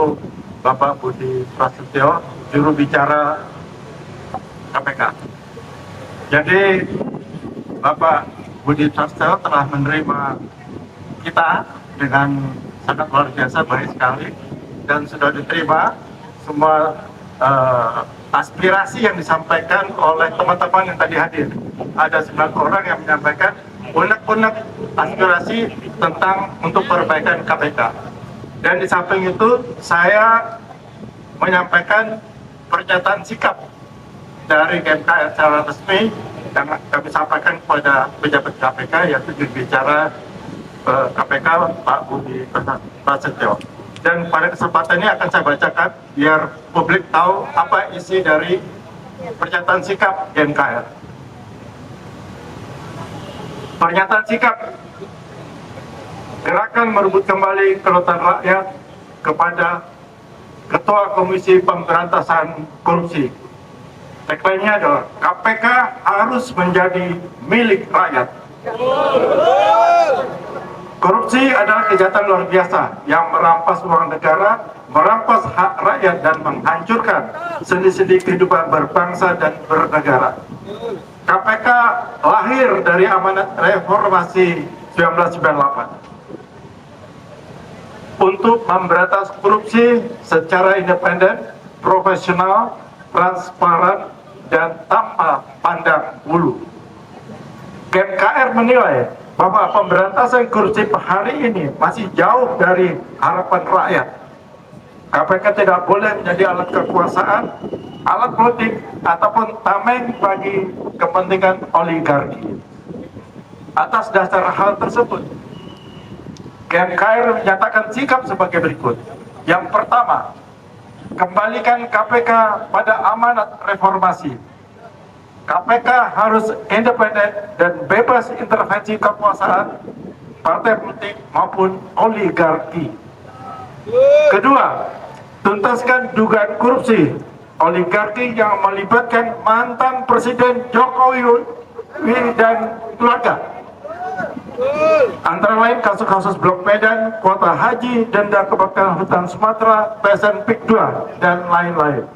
yaitu Bapak Budi Prasetyo, juru bicara KPK. Jadi Bapak Budi Prasetyo telah menerima kita dengan sangat luar biasa, baik sekali, dan sudah diterima semua aspirasi yang disampaikan oleh teman-teman yang tadi hadir. Ada 9 orang yang menyampaikan unek-unek aspirasi tentang untuk perbaikan KPK. Dan di samping itu saya menyampaikan pernyataan sikap dari KMKR secara resmi yang kami sampaikan kepada pejabat KPK, yaitu jurubicara KPK Pak Budi Prasetyo. Dan pada kesempatan ini akan saya bacakan biar publik tahu apa isi dari pernyataan sikap KMKR. Pernyataan sikap Gerakan Merebut Kembali Kedaulatan Rakyat kepada Ketua Komisi Pemberantasan Korupsi. Tagline-nya adalah KPK harus menjadi milik rakyat. Korupsi adalah kejahatan luar biasa yang merampas uang negara, merampas hak rakyat, dan menghancurkan sendi-sendi kehidupan berbangsa dan bernegara. KPK lahir dari amanat reformasi 1998 untuk memberantas korupsi secara independen, profesional, transparan, dan tanpa pandang bulu. KMKR menilai bahwa pemberantasan korupsi hari ini masih jauh dari harapan rakyat. KPK tidak boleh menjadi alat kekuasaan, alat politik, ataupun tameng bagi kepentingan oligarki. Atas dasar hal tersebut, KMKR menyatakan sikap sebagai berikut. Yang pertama, kembalikan KPK pada amanat reformasi. KPK harus independen dan bebas intervensi kekuasaan, partai politik maupun oligarki. Kedua, tuntaskan dugaan korupsi oligarki yang melibatkan mantan Presiden Jokowi dan keluarga. Antara lain kasus-kasus Blok Medan, kuota haji, denda kebakaran hutan Sumatera, PSN PIK 2, dan lain-lain.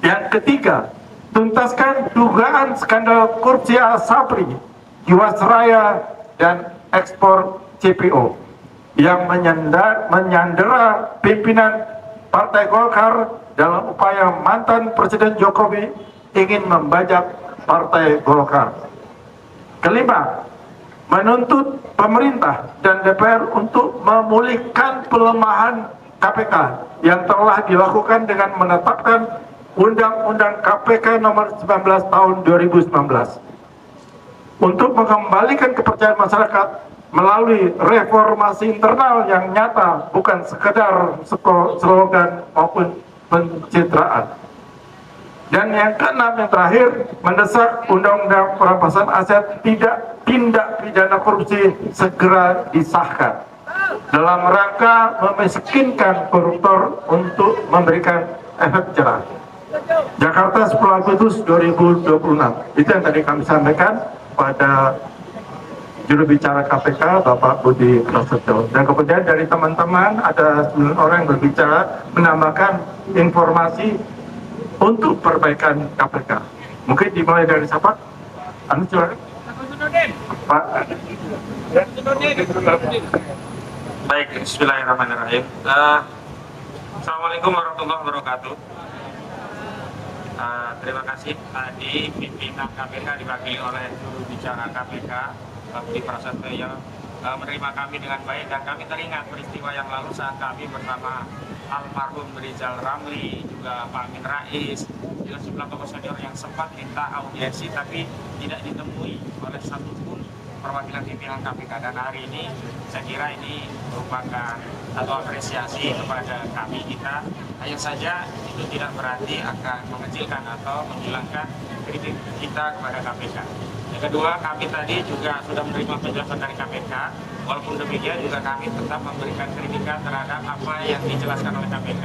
Yang ketiga, tuntaskan dugaan skandal korupsi Asabri, Jiwasraya, dan ekspor CPO yang menyandera pimpinan Partai Golkar dalam upaya mantan Presiden Jokowi ingin membajak Partai Golkar. Kelima, menuntut pemerintah dan DPR untuk memulihkan pelemahan KPK yang telah dilakukan dengan menetapkan Undang-Undang KPK nomor 19 tahun 2019 untuk mengembalikan kepercayaan masyarakat melalui reformasi internal yang nyata, bukan sekedar slogan maupun pencitraan. Dan yang keenam, yang terakhir, mendesak Undang-Undang Perampasan Aset tindak pidana korupsi segera disahkan dalam rangka memiskinkan koruptor untuk memberikan efek jerah. Jakarta 10 Agustus 2026. Itu yang tadi kami sampaikan pada juru bicara KPK Bapak Budi Prasetyo. Dan kemudian dari teman-teman ada 9 orang yang berbicara menambahkan informasi untuk perbaikan KPK. Mungkin dimulai dari siapa? Anu silakan. Pak. Baik, bismillahirrahmanirrahim. Assalamualaikum warahmatullahi wabarakatuh. Terima kasih tadi pimpinan KPK diwakili oleh juru bicara KPK Pak Budi Prasetyo yang menerima kami dengan baik, dan kami teringat peristiwa yang lalu saat kami bersama almarhum Rizal Ramli, juga Pak Amin Rais, juga sejumlah tokoh senior yang sempat minta audiensi tapi tidak ditemui oleh satupun perwakilan pimpinan KPK. Dan hari ini saya kira ini merupakan satu apresiasi kepada kami. Kita hanya saja itu tidak berarti akan mengecilkan atau menghilangkan kritik kita kepada KPK. Yang kedua, kami tadi juga sudah menerima penjelasan dari KPK. Walaupun demikian juga kami tetap memberikan kritikan terhadap apa yang dijelaskan oleh KPK.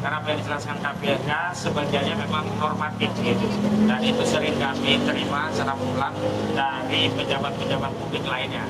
Karena apa yang dijelaskan KPK sebagiannya memang normatif gitu. Dan itu sering kami terima secara pulang dari pejabat-pejabat publik lainnya.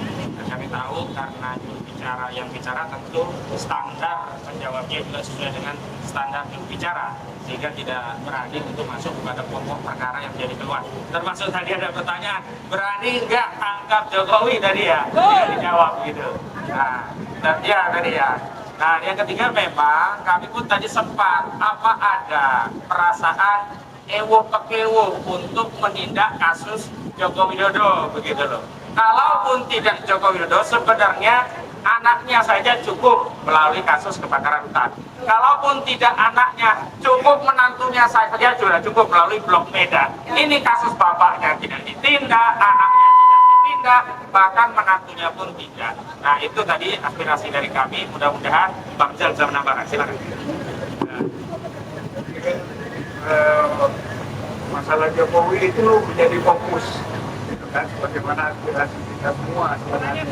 Kami tahu karena juru bicara yang bicara tentu standar menjawabnya juga sesuai dengan standar juru bicara, sehingga tidak berani untuk masuk kepada pokok perkara yang jadi keluar. Termasuk tadi ada pertanyaan, berani nggak tangkap Jokowi tadi ya? Tidak dijawab gitu. Nah, dan ya tadi ya. Nah, yang ketiga memang kami pun tadi sempat apa ada perasaan ewo pekewo untuk menindak kasus Joko Widodo begitu loh. Kalaupun tidak Joko Widodo, sebenarnya anaknya saja cukup melalui kasus kebakaran hutan. Kalaupun tidak anaknya, cukup menantunya saja sudah cukup melalui Blok Medan. Ini kasus bapaknya tidak ditindak, anaknya tidak ditindak, bahkan menantunya pun tidak. Nah, itu tadi aspirasi dari kami. Mudah-mudahan Bang Jal bisa menambahkan. Silakan. Masalah Jokowi itu menjadi fokus, gitu kan, sebagaimana aspirasi kita semua sebenarnya.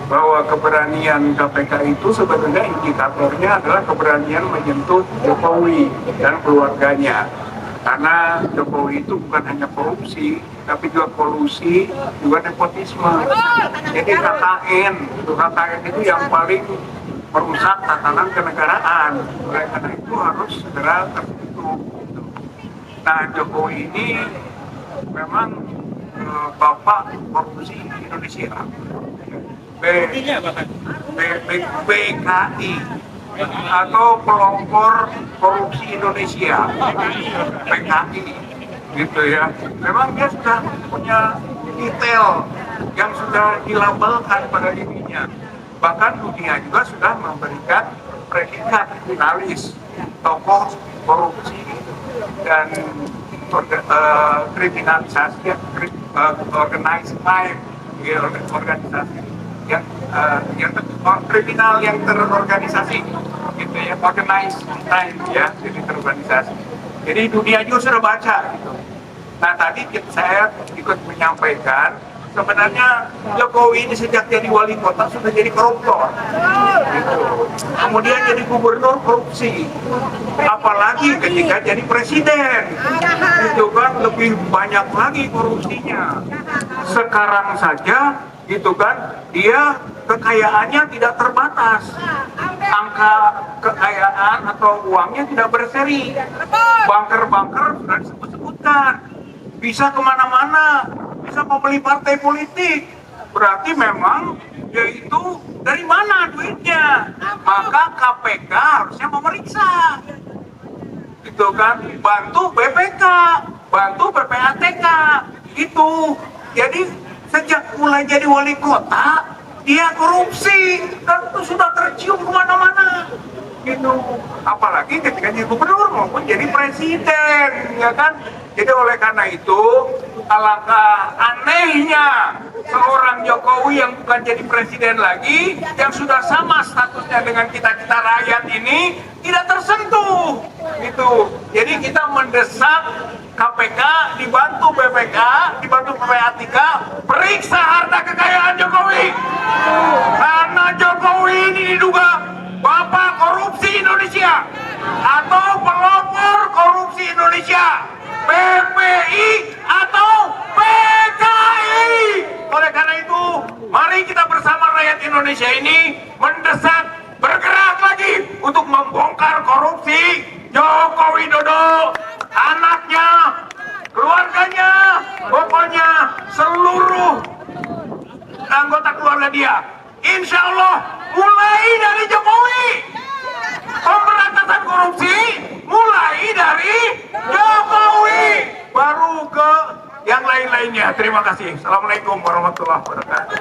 Bahwa keberanian KPK itu sebenarnya indikatornya adalah keberanian menyentuh Jokowi dan keluarganya. Karena Jokowi itu bukan hanya korupsi, tapi juga kolusi, juga nepotisme. Jadi KKN itu yang paling merusak tatanan kenegaraan. Oleh karena itu harus segera tertutup. Nah, Jokowi ini memang bapak korupsi Indonesia. BKI atau pelopor korupsi Indonesia, PKI, gitu ya. Memang dia sudah punya detail yang sudah dilabelkan pada dirinya. Bahkan dunia juga sudah memberikan predikat finalis tokoh korupsi dan kriminalisasi, organized crime, organisasi yang kriminal yang terorganisasi, gitu ya, organized crime ya, jadi terorganisasi. Jadi dunia juga sudah baca gitu. Nah, tadi saya ikut menyampaikan sebenarnya Jokowi ini sejak jadi wali kota sudah jadi koruptor, gitu. Kemudian jadi gubernur korupsi, apalagi ketika jadi presiden, itu kan lebih banyak lagi korupsinya. Sekarang saja, gitu kan, dia kekayaannya tidak terbatas, angka kekayaan atau uangnya tidak berseri, banker-banker sudah disebut-sebutkan, bisa kemana-mana, bisa membeli partai politik. Berarti memang yaitu dari mana duitnya, maka KPK harusnya memeriksa, gitu kan, bantu BPK, bantu PPATK itu. Jadi sejak mulai jadi wali kota dia korupsi dan itu sudah tercium kemana-mana gitu, apalagi ketika jadi gubernur maupun jadi presiden, ya kan. Jadi oleh karena itu alangkah anehnya seorang Jokowi yang bukan jadi presiden lagi, yang sudah sama statusnya dengan kita-kita rakyat ini, tidak tersentuh gitu. Jadi kita mendesak KPK dibantu BPK, dibantu PPATK, periksa harta kekayaan Jokowi. Karena Jokowi ini diduga bapak korupsi Indonesia atau pelopor korupsi Indonesia, PPI atau PKI. Oleh karena itu, mari kita bersama rakyat Indonesia ini mendesak, bergerak lagi untuk membongkar korupsi Joko Widodo, anaknya, keluarganya, pokoknya seluruh anggota keluarga dia. Insya Allah mulai dari Jokowi, pemberantasan korupsi mulai dari Jokowi, baru ke yang lain-lainnya. Terima kasih. Assalamualaikum warahmatullahi wabarakatuh.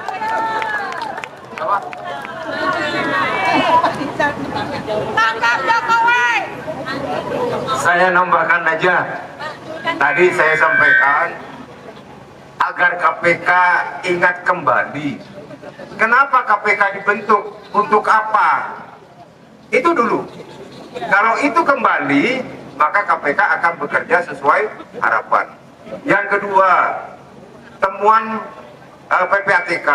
Tangkap Jokowi. Saya nambahkan aja, tadi saya sampaikan agar KPK ingat kembali kenapa KPK dibentuk, untuk apa, itu dulu. Kalau itu kembali, maka KPK akan bekerja sesuai harapan. Yang kedua, temuan PPATK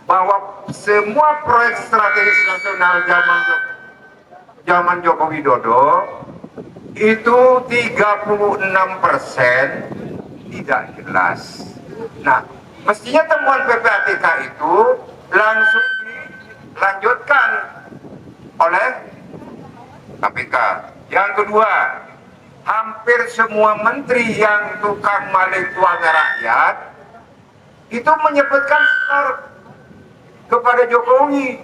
bahwa semua proyek strategis nasional zaman Joko Widodo itu 36% tidak jelas. Nah, mestinya temuan PPATK itu langsung dilanjutkan oleh KPK. Yang kedua, hampir semua menteri yang tukang maling uang rakyat itu menyebutkan skor kepada Jokowi,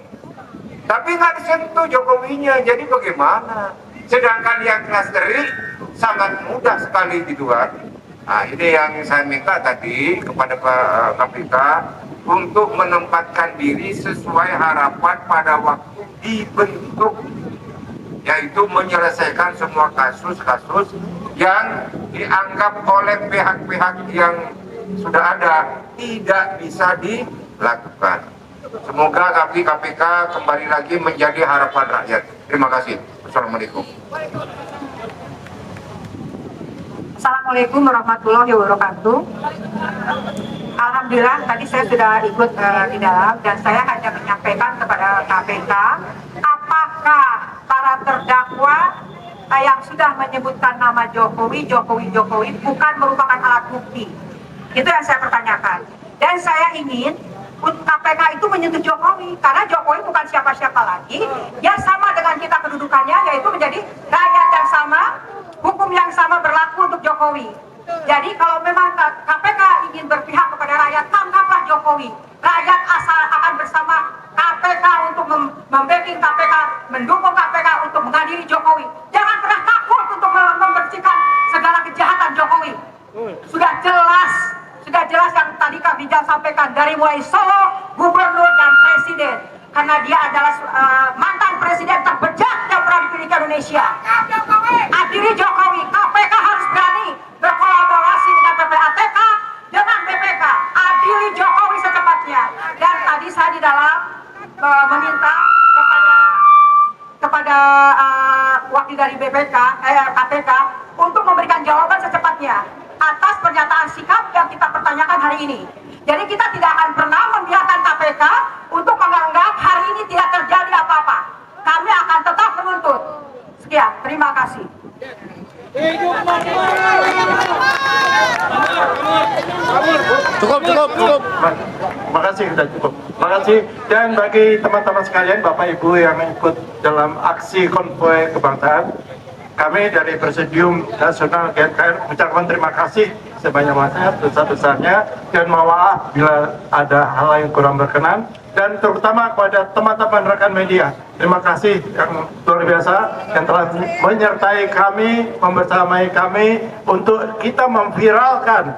tapi nggak disentuh Jokowinya. Jadi bagaimana? Sedangkan yang klasteri sangat mudah sekali gitu kan. Nah, ini yang saya minta tadi kepada KPK untuk menempatkan diri sesuai harapan pada waktu dibentuk, yaitu menyelesaikan semua kasus-kasus yang dianggap oleh pihak-pihak yang sudah ada tidak bisa dilakukan. Semoga KPK kembali lagi menjadi harapan rakyat. Terima kasih. Assalamualaikum. Assalamualaikum warahmatullahi wabarakatuh. Alhamdulillah tadi saya sudah ikut di dalam dan saya hanya menyampaikan kepada KPK apakah para terdakwa yang sudah menyebutkan nama Jokowi bukan merupakan alat bukti. Itu yang saya pertanyakan. Dan saya ingin KPK itu menyentuh Jokowi karena Jokowi bukan siapa-siapa lagi. Dia sama dengan kita kedudukannya, yaitu menjadi rakyat yang sama, hukum yang sama berlaku untuk Jokowi. Jadi kalau memang KPK ingin berpihak kepada rakyat, tangkaplah Jokowi. Rakyat asal akan bersama KPK untuk membacking KPK, mendukung KPK untuk mengadili Jokowi. Jangan pernah takut untuk membersihkan segala kejahatan Jokowi. Sudah jelas yang tadi Kak Bijal sampaikan dari mulai Solo, gubernur dan presiden. Karena dia adalah mantan presiden terbejat yang pernah dipilih Indonesia. Adili Jokowi, KPK harus berani berkolaborasi dengan PPATK, dengan BPK. Adili Jokowi secepatnya. Dan tadi saya di dalam meminta kepada wakil dari KPK untuk memberikan jawaban secepatnya atas pernyataan sikap yang kita pertanyakan hari ini. Jadi kita tidak akan pernah membiarkan KPK untuk menganggap hari ini tidak terjadi apa-apa. Kami akan tetap menuntut. Sekian, terima kasih. Cukup. Makasih, sudah cukup. Makasih. Dan bagi teman-teman sekalian, Bapak Ibu yang ikut dalam aksi konvoi kebangsaan, kami dari Presidium Nasional GNKR ucapkan terima kasih sebanyak-banyaknya, besar-besarnya, dan mohon maaf bila ada hal yang kurang berkenan, dan terutama kepada teman-teman rekan media, terima kasih yang luar biasa yang telah menyertai kami, membersamai kami untuk kita memviralkan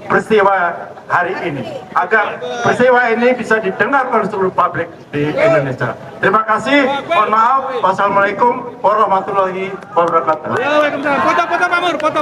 peristiwa hari ini, agar peristiwa ini bisa didengar oleh seluruh publik di Indonesia. Terima kasih, mohon maaf, wassalamualaikum warahmatullahi wabarakatuh. Waalaikumsalam. Foto Pak Mur, foto.